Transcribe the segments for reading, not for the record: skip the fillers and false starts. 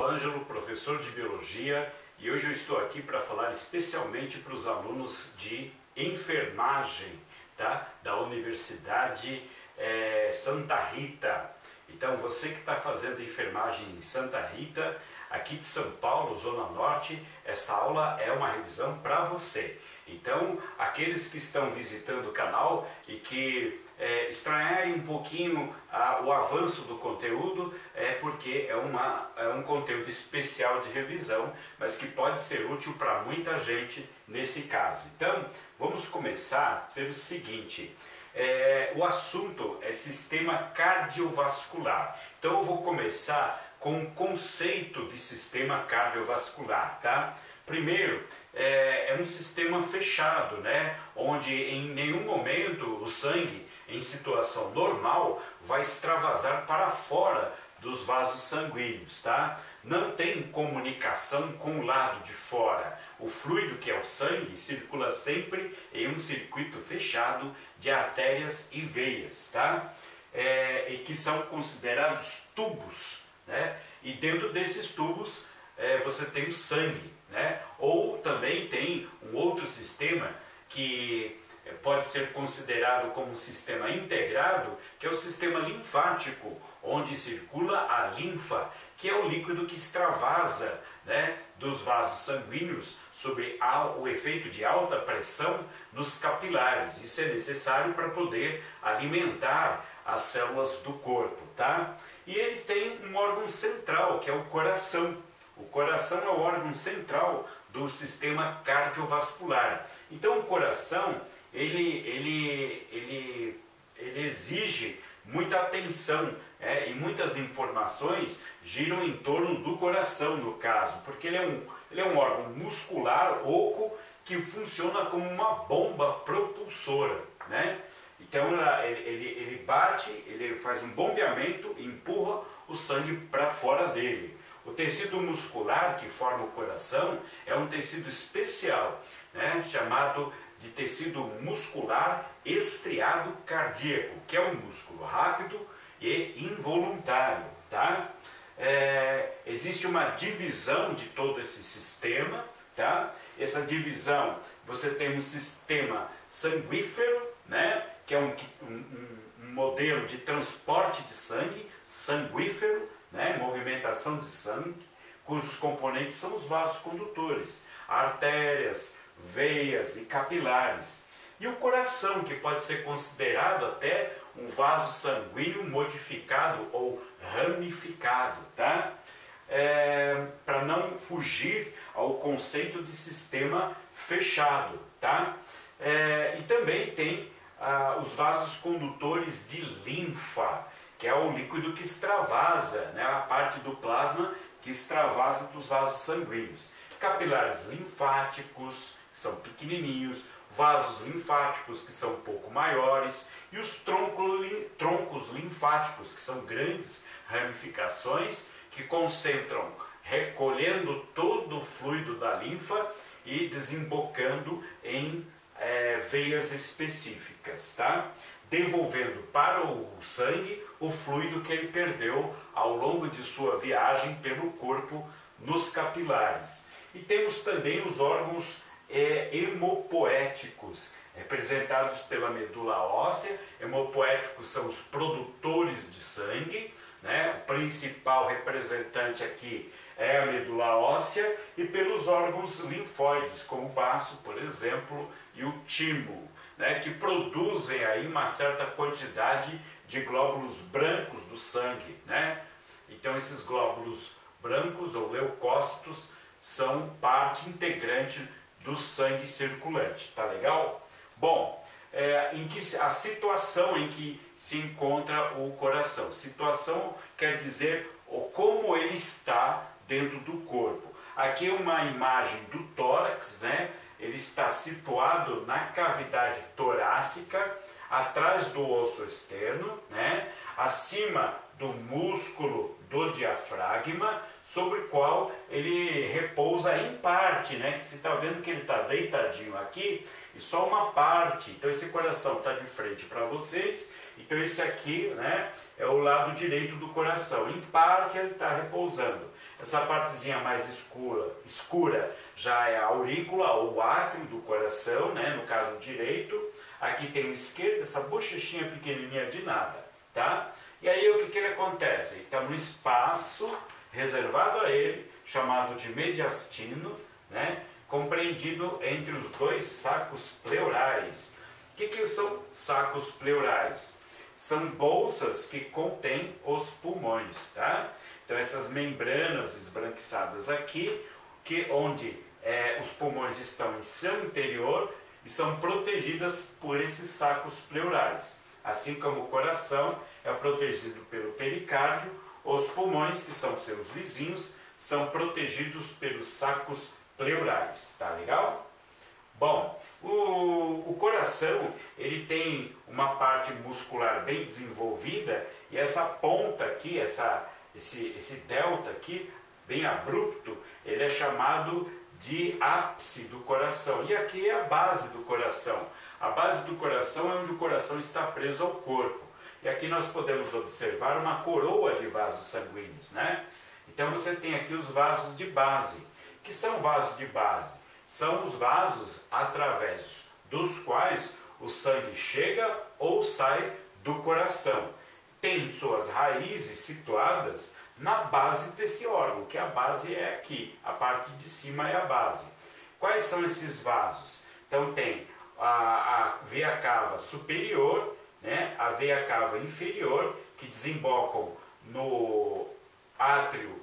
sou Ângelo, professor de Biologia, e hoje eu estou aqui para falar especialmente para os alunos de enfermagem, tá? Da Universidade Santa Rita. Então, você que está fazendo enfermagem em Santa Rita, aqui de São Paulo, Zona Norte, esta aula é uma revisão para você. Então, aqueles que estão visitando o canal e que estranharem um pouquinho o avanço do conteúdo, é porque é um conteúdo especial de revisão, mas que pode ser útil para muita gente nesse caso. Então, vamos começar pelo seguinte. O assunto é sistema cardiovascular. Então eu vou começar com o conceito de sistema cardiovascular, tá? Primeiro, é um sistema fechado, né? Onde em nenhum momento o sangue, em situação normal, vai extravasar para fora dos vasos sanguíneos, tá? Não tem comunicação com o lado de fora. O fluido, que é o sangue, circula sempre em um circuito fechado de artérias e veias, tá? E que são considerados tubos, né? E dentro desses tubos você tem o sangue, né? Ou também tem um outro sistema que pode ser considerado como um sistema integrado, que é o sistema linfático, onde circula a linfa, que é o líquido que extravasa, né, dos vasos sanguíneos sobre o efeito de alta pressão nos capilares. Isso é necessário para poder alimentar as células do corpo, tá? E ele tem um órgão central, que é o coração. O coração é o órgão central do sistema cardiovascular. Então o coração, ele exige muita atenção, e muitas informações giram em torno do coração, no caso, porque ele é um órgão muscular oco que funciona como uma bomba propulsora, né? Então ele bate, ele faz um bombeamento e empurra o sangue para fora dele. O tecido muscular que forma o coração é um tecido especial, né, chamado de tecido muscular estriado cardíaco, que é um músculo rápido e involuntário, tá? Existe uma divisão de todo esse sistema, tá? Essa divisão, você tem um sistema sanguífero, né, que é um modelo de transporte de sangue, sanguífero, né, movimentação de sangue, cujos componentes são os vasos condutores, artérias, veias e capilares. E o coração, que pode ser considerado até um vaso sanguíneo modificado ou ramificado, tá? Para não fugir ao conceito de sistema fechado, tá? E também tem os vasos condutores de linfa, que é o líquido que extravasa, né, a parte do plasma que extravasa dos vasos sanguíneos. Capilares linfáticos, que são pequenininhos, vasos linfáticos, que são um pouco maiores, e os troncos linfáticos, que são grandes ramificações que concentram, recolhendo todo o fluido da linfa e desembocando em veias específicas, tá? Devolvendo para o sangue o fluido que ele perdeu ao longo de sua viagem pelo corpo nos capilares. E temos também os órgãos hemopoéticos, representados pela medula óssea. Hemopoéticos são os produtores de sangue, né? O principal representante aqui é a medula óssea, e pelos órgãos linfóides, como o baço, por exemplo, e o timo, né, que produzem aí uma certa quantidade de glóbulos brancos do sangue, né? Então esses glóbulos brancos ou leucócitos são parte integrante do sangue circulante, tá legal? Bom, a situação em que se encontra o coração. Situação quer dizer como ele está dentro do corpo. Aqui é uma imagem do tórax, né? Ele está situado na cavidade torácica, atrás do osso externo, né? Acima do músculo do diafragma, sobre o qual ele repousa em parte, né? Que você está vendo que ele está deitadinho aqui e só uma parte. Então esse coração está de frente para vocês. Então esse aqui, né, é o lado direito do coração. Em parte ele está repousando. Essa partezinha mais escura já é a aurícula ou o átrio do coração, né, no caso direito. Aqui tem o esquerdo, essa bochechinha pequenininha de nada, tá? E aí o que ele acontece? Ele está no espaço reservado a ele, chamado de mediastino, né, compreendido entre os dois sacos pleurais. O que são sacos pleurais? São bolsas que contêm os pulmões, tá? Então essas membranas esbranquiçadas aqui, onde os pulmões estão em seu interior e são protegidas por esses sacos pleurais. Assim como o coração é protegido pelo pericárdio, os pulmões, que são seus vizinhos, são protegidos pelos sacos pleurais, tá legal? Bom, o coração, ele tem uma parte muscular bem desenvolvida e essa ponta aqui, esse delta aqui, bem abrupto, ele é chamado de ápice do coração. E aqui é a base do coração. A base do coração é onde o coração está preso ao corpo. E aqui nós podemos observar uma coroa de vasos sanguíneos, né? Então você tem aqui os vasos de base. O que são vasos de base? São os vasos através dos quais o sangue chega ou sai do coração. Tem suas raízes situadas na base desse órgão, que a base é aqui, a parte de cima é a base. Quais são esses vasos? Então tem a veia cava superior, né, a veia cava inferior, que desembocam no átrio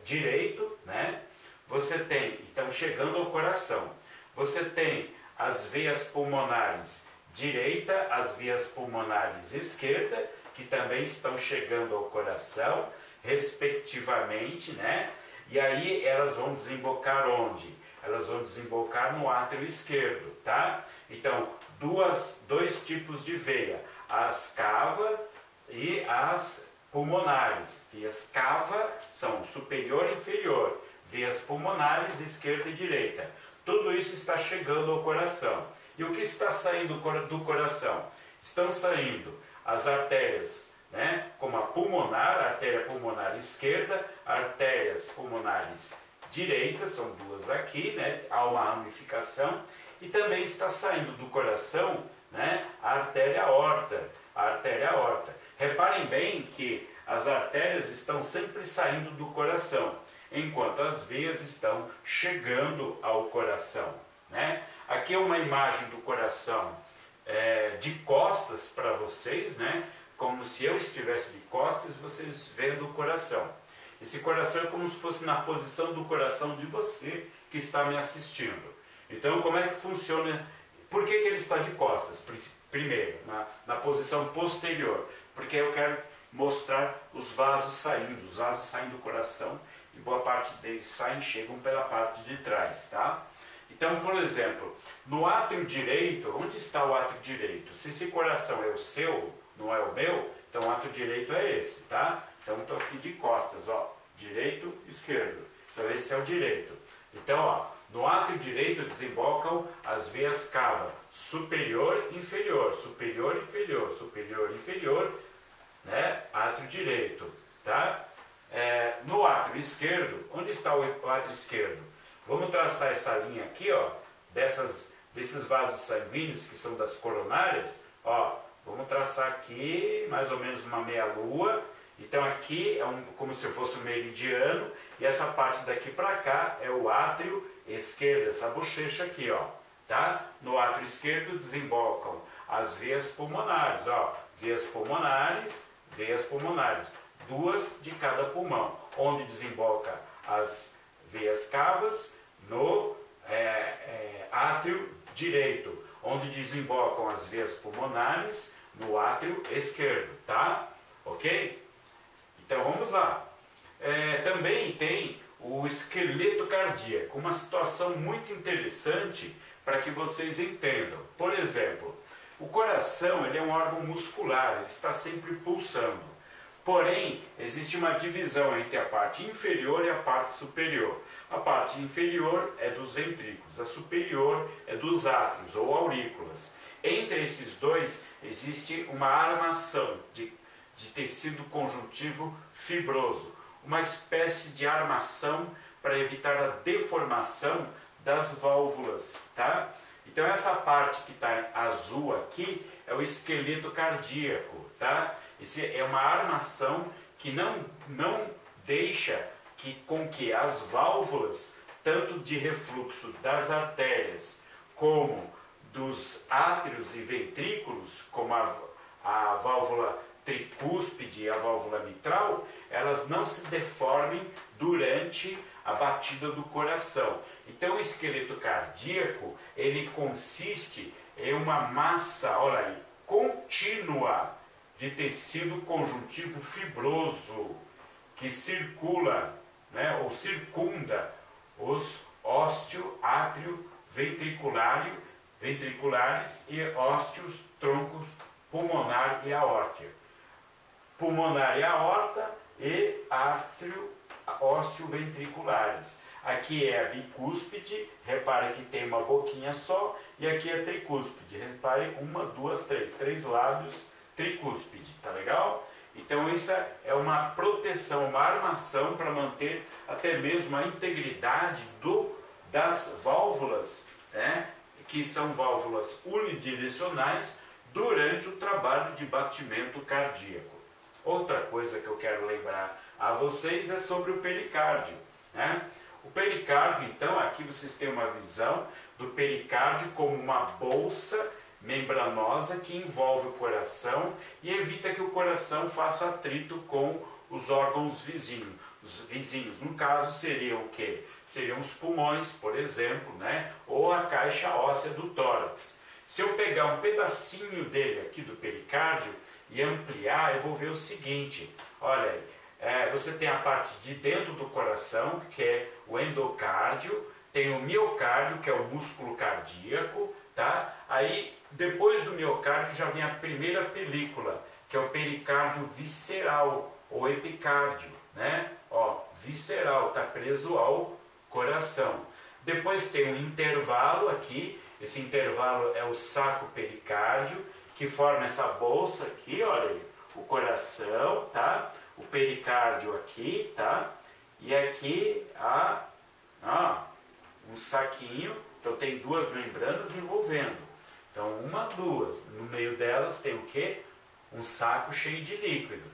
direito, né? Você tem, então chegando ao coração, você tem as veias pulmonares direita, as veias pulmonares esquerda, que também estão chegando ao coração, respectivamente, né? E aí elas vão desembocar onde? Elas vão desembocar no átrio esquerdo, tá? Então, dois tipos de veia, as cava e as pulmonares. Veias cava são superior e inferior, veias pulmonares esquerda e direita. Tudo isso está chegando ao coração. E o que está saindo do coração? Estão saindo as artérias, né, como a pulmonar, a artéria pulmonar esquerda, artérias pulmonares direitas, são duas aqui, né, há uma ramificação, e também está saindo do coração, né, a artéria aorta, Reparem bem que as artérias estão sempre saindo do coração, enquanto as veias estão chegando ao coração, né? Aqui é uma imagem do coração de costas para vocês, né? Como se eu estivesse de costas, vocês vendo o coração. Esse coração é como se fosse na posição do coração de você que está me assistindo. Então, como é que funciona? Por que ele está de costas? Primeiro, na posição posterior, porque eu quero mostrar os vasos saindo do coração e boa parte deles saem e chegam pela parte de trás, tá? Então, por exemplo, no átrio direito, onde está o átrio direito? Se esse coração é o seu, não é o meu, então o átrio direito é esse, tá? Então, estou aqui de costas, ó, direito, esquerdo. Então, esse é o direito. Então, ó, no átrio direito desembocam as veias cava, superior e inferior, superior e inferior, superior e inferior, né? Átrio direito, tá? No átrio esquerdo, onde está o átrio esquerdo? Vamos traçar essa linha aqui, ó, desses vasos sanguíneos que são das coronárias, ó, vamos traçar aqui mais ou menos uma meia-lua. Então aqui é como se fosse um meridiano e essa parte daqui para cá é o átrio esquerdo, essa bochecha aqui, ó, tá? No átrio esquerdo desembocam as veias pulmonares, ó, veias pulmonares, duas de cada pulmão, onde desemboca as veias cavas no átrio direito, onde desembocam as veias pulmonares no átrio esquerdo, tá? Ok? Então vamos lá. Também tem o esqueleto cardíaco, uma situação muito interessante para que vocês entendam. Por exemplo, o coração ele é um órgão muscular, ele está sempre pulsando. Porém, existe uma divisão entre a parte inferior e a parte superior. A parte inferior é dos ventrículos, a superior é dos átrios ou aurículas. Entre esses dois existe uma armação de tecido conjuntivo fibroso, uma espécie de armação para evitar a deformação das válvulas, tá? Então essa parte que está azul aqui é o esqueleto cardíaco, tá? Esse é uma armação que não deixa com que as válvulas, tanto de refluxo das artérias como dos átrios e ventrículos, como a válvula tricúspide e a válvula mitral, elas não se deformem durante a batida do coração. Então o esqueleto cardíaco, ele consiste em uma massa, olha aí, contínua de tecido conjuntivo fibroso que circula, né, ou circunda os ósteo, átrio, ventriculares e ósteos, troncos pulmonar e aórtea. Pulmonar e aorta e átrio, ósteo ventriculares. Aqui é a bicúspide, repare que tem uma boquinha só, e aqui é a tricúspide. Repare, 1, 2, 3, 3 lábios, tricúspide, tá legal? Então isso é uma proteção, uma armação para manter até mesmo a integridade das válvulas, né, que são válvulas unidirecionais durante o trabalho de batimento cardíaco. Outra coisa que eu quero lembrar a vocês é sobre o pericárdio, né? O pericárdio, então, aqui vocês têm uma visão do pericárdio como uma bolsa membranosa que envolve o coração e evita que o coração faça atrito com os órgãos vizinhos. Os vizinhos, no caso, seriam o quê? Seriam os pulmões, por exemplo, né? Ou a caixa óssea do tórax. Se eu pegar um pedacinho dele aqui do pericárdio e ampliar, eu vou ver o seguinte, olha aí, você tem a parte de dentro do coração, que é o endocárdio, tem o miocárdio, que é o músculo cardíaco, tá? Aí, depois do miocárdio, já vem a primeira película, que é o pericárdio visceral, ou epicárdio, né? Ó, visceral, está preso ao coração. Depois tem um intervalo aqui, esse intervalo é o saco pericárdio, que forma essa bolsa aqui, olha aí, o coração, tá? O pericárdio aqui, tá? E aqui um saquinho, então tem duas membranas envolvendo. Então uma, duas, no meio delas tem o quê? Um saco cheio de líquido.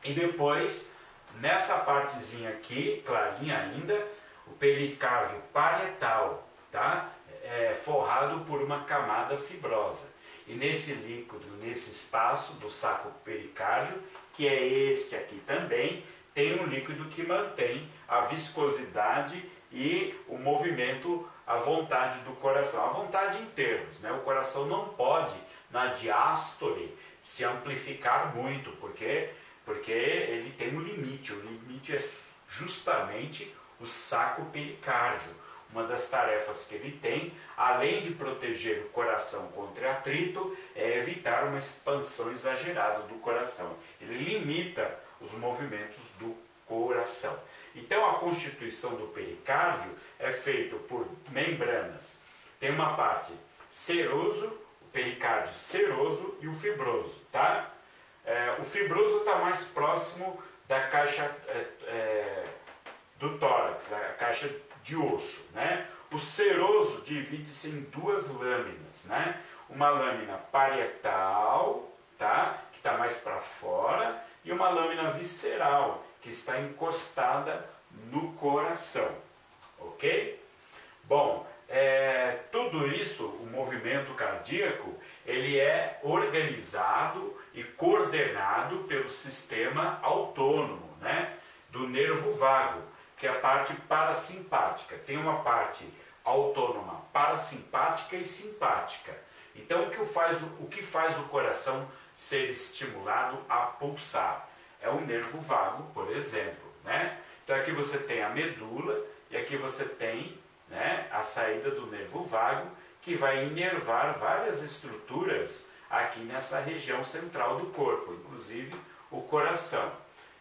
E depois, nessa partezinha aqui, clarinha ainda, o pericárdio parietal, tá? É forrado por uma camada fibrosa. E nesse líquido, nesse espaço do saco pericárdio, que é este aqui também, tem um líquido que mantém a viscosidade e o movimento, a vontade do coração. A vontade em termos, né? O coração não pode, na diástole, se amplificar muito, porque ele tem um limite. O limite é justamente o saco pericárdio. Uma das tarefas que ele tem, além de proteger o coração contra atrito, é evitar uma expansão exagerada do coração. Ele limita os movimentos do coração. Então a constituição do pericárdio é feita por membranas. Tem uma parte seroso, o pericárdio seroso e o fibroso, tá? O fibroso está mais próximo da caixa do tórax, a caixa de osso, né? O seroso divide-se em duas lâminas, né? Uma lâmina parietal, tá? Que está mais para fora, e uma lâmina visceral, que está encostada no coração, ok? Bom, tudo isso, o movimento cardíaco, ele é organizado e coordenado pelo sistema autônomo, né? Do nervo vago, que é a parte parasimpática. Tem uma parte autônoma parasimpática e simpática. Então, o que faz o coração ser estimulado a pulsar? É o nervo vago, por exemplo, né? Então, aqui você tem a medula e aqui você tem, né, a saída do nervo vago, que vai inervar várias estruturas aqui nessa região central do corpo, inclusive o coração.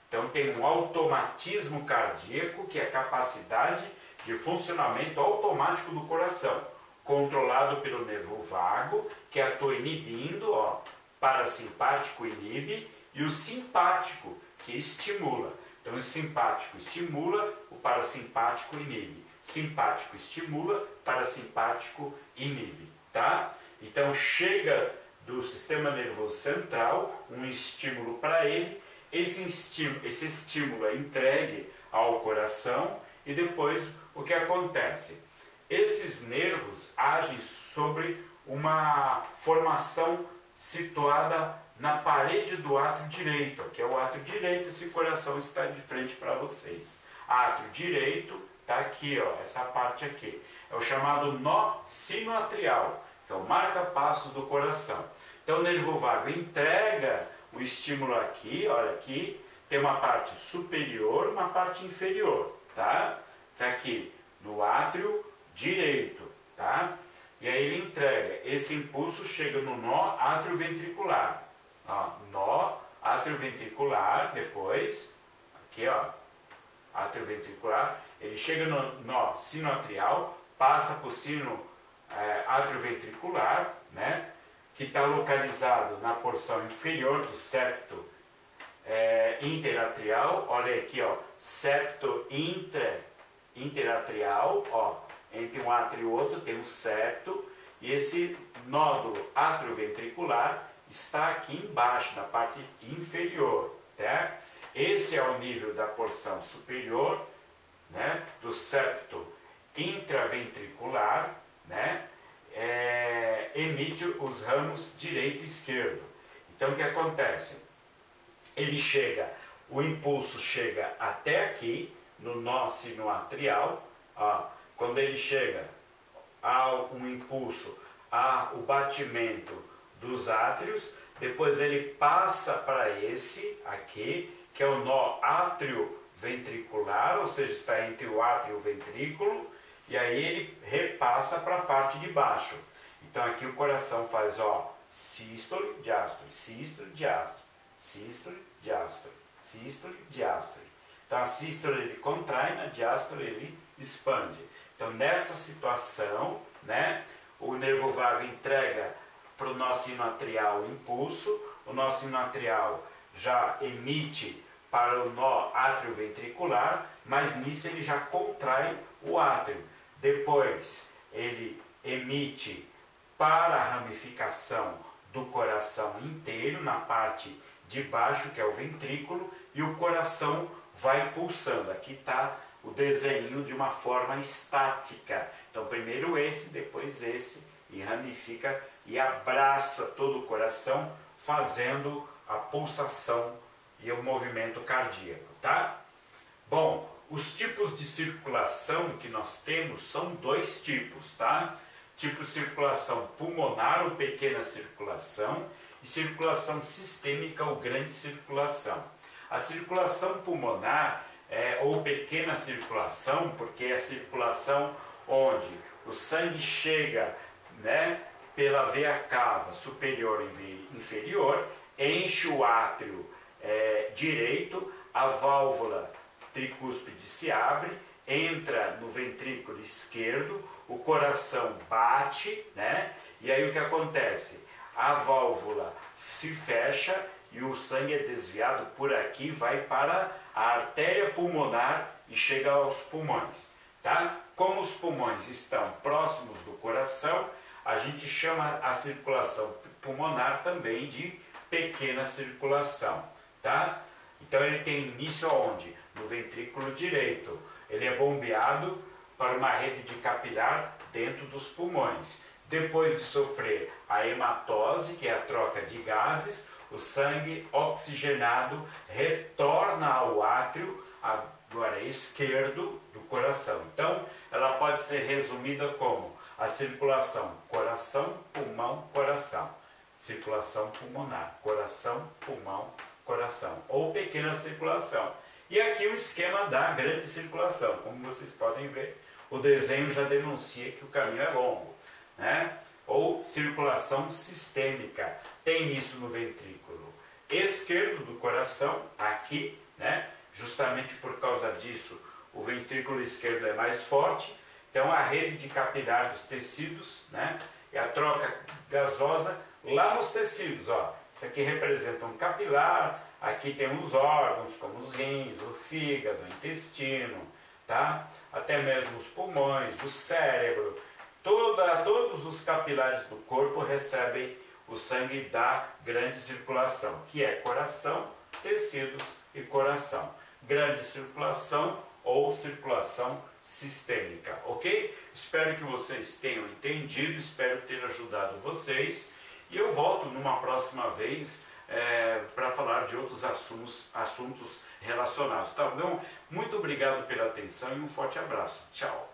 Então tem um automatismo cardíaco, que é a capacidade de funcionamento automático do coração, controlado pelo nervo vago, que atua inibindo, ó, parasimpático inibe, e o simpático, que estimula. Então o simpático estimula, o parasimpático inibe. Simpático estimula, parasimpático inibe, tá? Então chega do sistema nervoso central um estímulo para ele, esse estímulo é entregue ao coração e depois o que acontece? Esses nervos agem sobre uma formação situada na parede do átrio direito, que é o átrio direito, esse coração está de frente para vocês. Átrio direito está aqui, ó, essa parte aqui. É o chamado nó sinoatrial, que é o marca-passos do coração. Então o nervo vago entrega o estímulo aqui, olha aqui, tem uma parte superior, uma parte inferior, tá? Está aqui no átrio direito, tá? E aí ele entrega, esse impulso chega no nó atrioventricular, ó, nó atrioventricular, depois, aqui ó, atrioventricular, ele chega no nó sinoatrial, passa para o sino atrioventricular, né? Que está localizado na porção inferior do septo interatrial, olha aqui ó, septo interatrial, ó, entre um átrio e outro tem um septo, e esse nódulo atrioventricular está aqui embaixo, na parte inferior, tá? Esse é o nível da porção superior, né, do septo intraventricular, né, emite os ramos direito e esquerdo. Então o que acontece? Ele chega, o impulso chega até aqui, no nó sinoatrial, ó, quando ele chega ao um impulso ao batimento dos átrios, depois ele passa para esse aqui, que é o nó atrioventricular, ou seja, está entre o átrio e o ventrículo, e aí ele repassa para a parte de baixo. Então aqui o coração faz, ó, sístole, diástole, sístole, diástole, sístole, diástole, sístole, diástole. Então a sístole ele contrai, na diástole ele expande. Então nessa situação, né, o nervo vago entrega para o nó sinoatrial o impulso, o nó sinoatrial já emite para o nó atrioventricular, mas nisso ele já contrai o átrio. Depois ele emite para a ramificação do coração inteiro, na parte de baixo, que é o ventrículo, e o coração vai pulsando. Aqui está o desenho de uma forma estática. Então primeiro esse, depois esse, e ramifica e abraça todo o coração, fazendo a pulsação e o movimento cardíaco, tá? Bom, os tipos de circulação que nós temos são dois tipos, tá? Tipo circulação pulmonar ou pequena circulação e circulação sistêmica ou grande circulação. A circulação pulmonar ou pequena circulação, porque é a circulação onde o sangue chega, né, pela veia cava superior e inferior, enche o átrio direito, a válvula tricúspide se abre, entra no ventrículo esquerdo, o coração bate, né? E aí o que acontece? A válvula se fecha e o sangue é desviado por aqui, vai para a artéria pulmonar e chega aos pulmões, tá? Como os pulmões estão próximos do coração, a gente chama a circulação pulmonar também de pequena circulação, tá? Então ele tem início aonde? No ventrículo direito. Ele é bombeado para uma rede de capilar dentro dos pulmões. Depois de sofrer a hematose, que é a troca de gases, o sangue oxigenado retorna ao átrio, agora esquerdo, do coração. Então, ela pode ser resumida como a circulação coração, pulmão, coração. Circulação pulmonar, coração, pulmão, coração. Ou pequena circulação. E aqui o esquema da grande circulação. Como vocês podem ver, o desenho já denuncia que o caminho é longo, né? Ou circulação sistêmica. Tem início no ventrículo esquerdo do coração, aqui, né? Justamente por causa disso, o ventrículo esquerdo é mais forte. Então a rede de capilar dos tecidos, né? E a troca gasosa lá nos tecidos, ó. Isso aqui representa um capilar, aqui tem os órgãos como os rins, o fígado, o intestino, tá? Até mesmo os pulmões, o cérebro, todos os capilares do corpo recebem o sangue da grande circulação, que é coração, tecidos e coração. Grande circulação ou circulação sistêmica, ok? Espero que vocês tenham entendido, espero ter ajudado vocês e eu volto numa próxima vez para falar de outros assuntos relacionados, tá bom? Muito obrigado pela atenção e um forte abraço. Tchau!